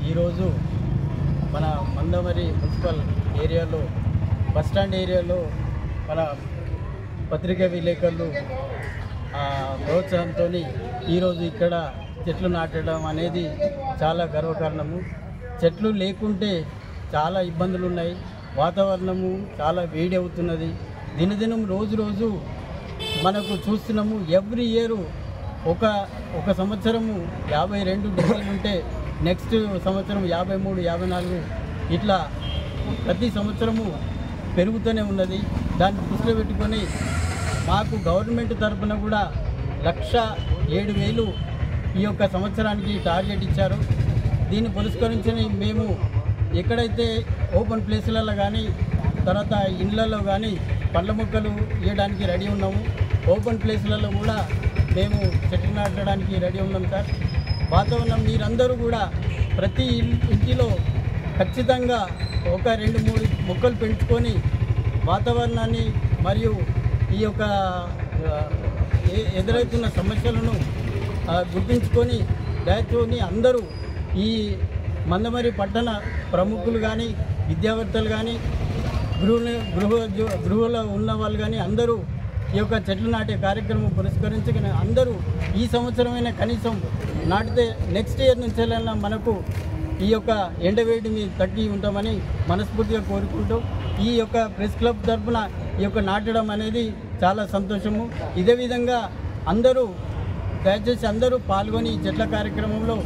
ఈరోజు మన మందమరి మున్సిపల్ ఏరియాలో బస్టాండ్ ఏరియాలో మన పత్రికా విలేకరులు ప్రోత్సాహంతో ఈరోజు ఇక్కడ చెట్లు నాటడం అనేది చాలా గర్వకారణము. చెట్లు లేకుంటే చాలా ఇబ్బందులు ఉన్నాయి. వాతావరణము చాలా వేడి అవుతున్నది. దినదినం రోజు మనకు చూస్తున్నాము. ఎవ్రీ ఇయర్ ఒక సంవత్సరము 52 డిగ్రీలు ఉంటే నెక్స్ట్ సంవత్సరం 53, 54 ఇట్లా ప్రతి సంవత్సరము పెరుగుతూనే ఉన్నది. దాన్ని దృష్టిలో పెట్టుకొని మాకు గవర్నమెంట్ తరఫున కూడా 1,07,000 ఈ యొక్క సంవత్సరానికి టార్గెట్ ఇచ్చారు. దీన్ని పురస్కరించుకొని మేము ఎక్కడైతే ఓపెన్ ప్లేసులలో కానీ తర్వాత ఇండ్లలో కానీ పండ్ల మొక్కలు వేయడానికి రెడీ ఉన్నాము. ఓపెన్ ప్లేసులలో కూడా మేము చెట్లు నాటడానికి రెడీ ఉన్నాం సార్. వాతావరణం మీరందరూ కూడా ప్రతి ఇంటిలో ఖచ్చితంగా ఒక 2-3 మొక్కలు పెంచుకొని వాతావరణాన్ని మరియు ఈ యొక్క ఎదురవుతున్న సమస్యలను గుర్తించుకొని దయచేసి అందరూ ఈ మందమరి పట్టణ ప్రముఖులు కానీ విద్యావేత్తలు కానీ గృహలో ఉన్న వాళ్ళు కానీ అందరూ ఈ యొక్క చెట్లు నాటే కార్యక్రమం పురస్కరించుకుని అందరూ ఈ సంవత్సరమైనా కనీసం నాటితే నెక్స్ట్ ఇయర్ నుంచి మనకు ఈ యొక్క ఎండవేడిని తగ్గి ఉంటామని మనస్ఫూర్తిగా కోరుకుంటూ ఈ యొక్క ప్రెస్ క్లబ్ తరఫున ఈ యొక్క నాటడం అనేది చాలా సంతోషము. ఇదే విధంగా అందరూ దయచేసి అందరూ పాల్గొని ఈ చెట్ల కార్యక్రమంలో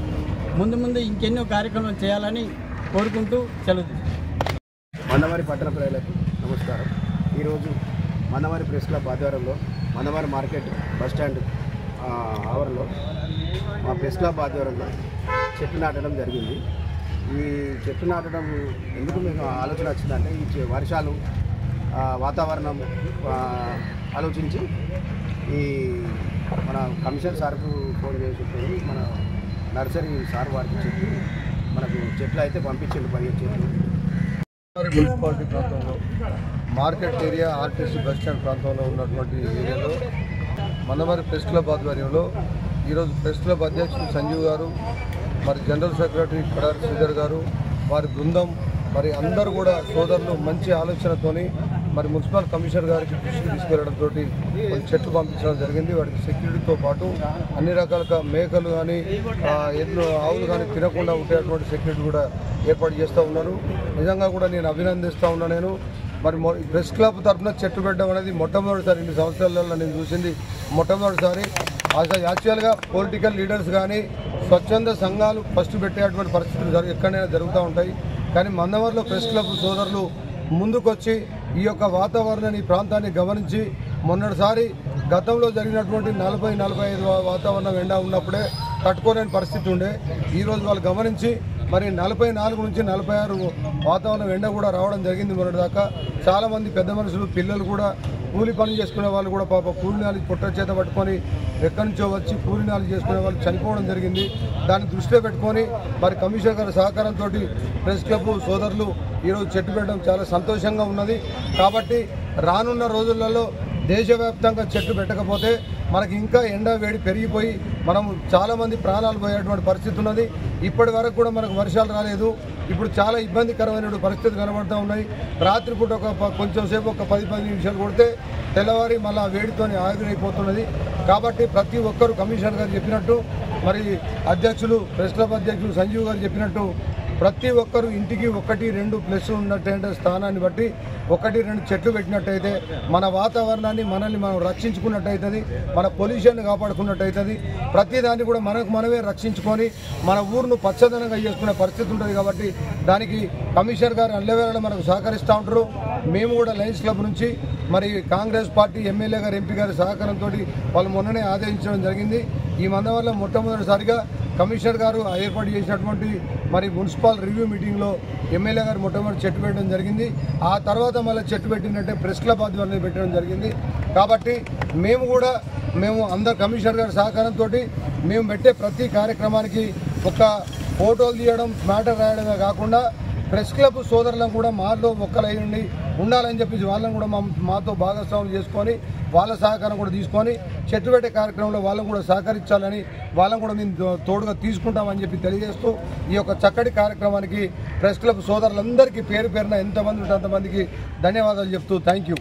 ముందు ఇంకెన్నో కార్యక్రమాలు చేయాలని కోరుకుంటూ సెలవు. మందమరి పట్టణ ప్రజలకు నమస్కారం. ఈరోజు మందమరి ప్రెస్ క్లబ్ ఆధ్వర్యంలో మందమరి మార్కెట్ బస్టాండ్ ఆవరణలో మా ప్రెస్ క్లబ్ ఆధ్వర్యంలో చెట్లు నాటడం జరిగింది. ఈ చెట్లు నాటడం ఎందుకు మీకు ఆలోచన వచ్చిందంటే ఈ వర్షాలు వాతావరణం ఆలోచించి ఈ మన కమిషనర్ సార్కు ఫోన్ చేసి మన నర్సరీ సార్ వారికి చెప్పి మనకు చెట్లు అయితే పంపించండి 15 చెట్లు. మున్సిపాలిటీ ప్రాంతంలో మార్కెట్ ఏరియా ఆర్టీసీ బస్టాండ్ ప్రాంతంలో ఉన్నటువంటి ఏరియాలో మందమరి ప్రెస్ క్లబ్ ఆధ్వర్యంలో ఈరోజు ప్రెస్ క్లబ్ అధ్యక్షుడు సంజీవ్ గారు, మరి జనరల్ సెక్రటరీ కడారి శ్రీధర్ గారు, వారి బృందం, మరి అందరూ కూడా సోదరులు మంచి ఆలోచనతోని మరి మున్సిపల్ కమిషనర్ గారికి దృష్టికి తీసుకెళ్లడంతో కొన్ని చెట్లు పంపించడం జరిగింది. వాటికి సెక్యూరిటీతో పాటు అన్ని రకాల మేకలు కానీ ఎడ్లు ఆవులు కానీ తినకుండా ఉండేటువంటి సెక్యూరిటీ కూడా ఏర్పాటు చేస్తూ ఉన్నారు. నిజంగా కూడా నేను అభినందిస్తూ ఉన్నా. నేను మరి ప్రెస్ క్లబ్ తరఫున చెట్లు పెట్టడం అనేది మొట్టమొదటిసారి ఇన్ని సంవత్సరాలలో నేను చూసింది మొట్టమొదటిసారి. అసలు యాక్చువల్గా పొలిటికల్ లీడర్స్ కానీ స్వచ్ఛంద సంఘాలు ఫస్ట్ పెట్టేటువంటి పరిస్థితులు ఎక్కడైనా జరుగుతూ ఉంటాయి. కానీ మందమరిలో ప్రెస్ క్లబ్ సోదరులు ముందుకొచ్చి ఈ యొక్క వాతావరణాన్ని ప్రాంతాన్ని గమనించి మొన్నటిసారి గతంలో జరిగినటువంటి 40-45 వాతావరణం ఎండ ఉన్నప్పుడే తట్టుకోలేని పరిస్థితి ఉండే. ఈరోజు వాళ్ళు గమనించి మరి 44 నుంచి 46 వాతావరణం ఎండ కూడా రావడం జరిగింది. మొన్నటిదాకా చాలామంది పెద్ద మనుషులు పిల్లలు కూడా కూలి పని చేసుకునే వాళ్ళు కూడా పాప కూలి నాలి పొట్ట చేత పట్టుకొని ఎక్కడి నుంచో వచ్చి కూలి నాలి చేసుకునే వాళ్ళు చనిపోవడం జరిగింది. దాన్ని దృష్టిలో పెట్టుకొని మరి కమిషనర్ గారి సహకారంతో ప్రెస్ క్లబ్ సోదరులు ఈరోజు చెట్టు పెట్టడం చాలా సంతోషంగా ఉన్నది. కాబట్టి రానున్న రోజులలో దేశవ్యాప్తంగా చెట్లు పెట్టకపోతే మనకి ఇంకా ఎండ వేడి పెరిగిపోయి మనం చాలామంది ప్రాణాలు పోయేటువంటి పరిస్థితి ఉన్నది. ఇప్పటి వరకు కూడా మనకు వర్షాలు రాలేదు. ఇప్పుడు చాలా ఇబ్బందికరమైన పరిస్థితులు కనబడుతూ ఉన్నాయి. రాత్రిపూట కొంచెం సేపు ఒక 10-15 నిమిషాలు కొడితే తెల్లవారి మళ్ళీ వేడితో ఆవిరైపోతున్నది. కాబట్టి ప్రతి ఒక్కరూ కమిషనర్ గారు చెప్పినట్టు మరి అధ్యక్షులు ప్రెస్ క్లబ్ అధ్యక్షులు సంజీవ్ గారు చెప్పినట్టు ప్రతి ఒక్కరూ ఇంటికి 1-2 ప్లస్ ఉన్నట్టు స్థానాన్ని బట్టి 1-2 చెట్లు పెట్టినట్టయితే మన వాతావరణాన్ని మనల్ని మనం రక్షించుకున్నట్టయితుంది, మన పొల్యూషన్ కాపాడుకున్నట్టయితుంది. ప్రతిదాన్ని కూడా మనమే రక్షించుకొని మన ఊరును పచ్చదనంగా చేసుకునే పరిస్థితి ఉంటుంది. కాబట్టి దానికి కమిషనర్ గారు అల్లవేళ మనకు సహకరిస్తూ ఉంటారు. మేము కూడా లయన్స్ క్లబ్ నుంచి మరి కాంగ్రెస్ పార్టీ ఎమ్మెల్యే గారు ఎంపీ గారి సహకారంతో వాళ్ళు మొన్ననే ఆదేశించడం జరిగింది. ఈ మందమరిలో మొట్టమొదటిసారిగా కమిషనర్ గారు ఏర్పాటు చేసినటువంటి మరి మున్సిపల్ రివ్యూ మీటింగ్లో ఎమ్మెల్యే గారు మొట్టమొదటి చెట్టు పెట్టడం జరిగింది. ఆ తర్వాత మళ్ళీ చెట్టు పెట్టినట్టే ప్రెస్ క్లబ్ ఆధ్వర్యంలో పెట్టడం జరిగింది. కాబట్టి మేము అందరు కమిషనర్ గారి సహకారంతో మేము పెట్టే ప్రతి కార్యక్రమానికి ఒక ఫోటోలు తీయడం మ్యాటర్ రాయడమే కాకుండా ప్రెస్ క్లబ్ సోదరులను కూడా మాతో ఒక్కలై ఉండాలని చెప్పేసి వాళ్ళని కూడా మాతో భాగస్వాములు చేసుకొని వాళ్ళ సహకారం కూడా తీసుకొని చెట్టు పెట్టే కార్యక్రమంలో వాళ్ళని కూడా సహకరించాలని వాళ్ళని కూడా మేము తోడుగా తీసుకుంటామని చెప్పి తెలియజేస్తూ ఈ యొక్క చక్కటి కార్యక్రమానికి ప్రెస్ క్లబ్ సోదరులందరికీ పేరు పేరున ఎంతమంది ఉంటే అంతమందికి ధన్యవాదాలు చెప్తూ థ్యాంక్ యూ.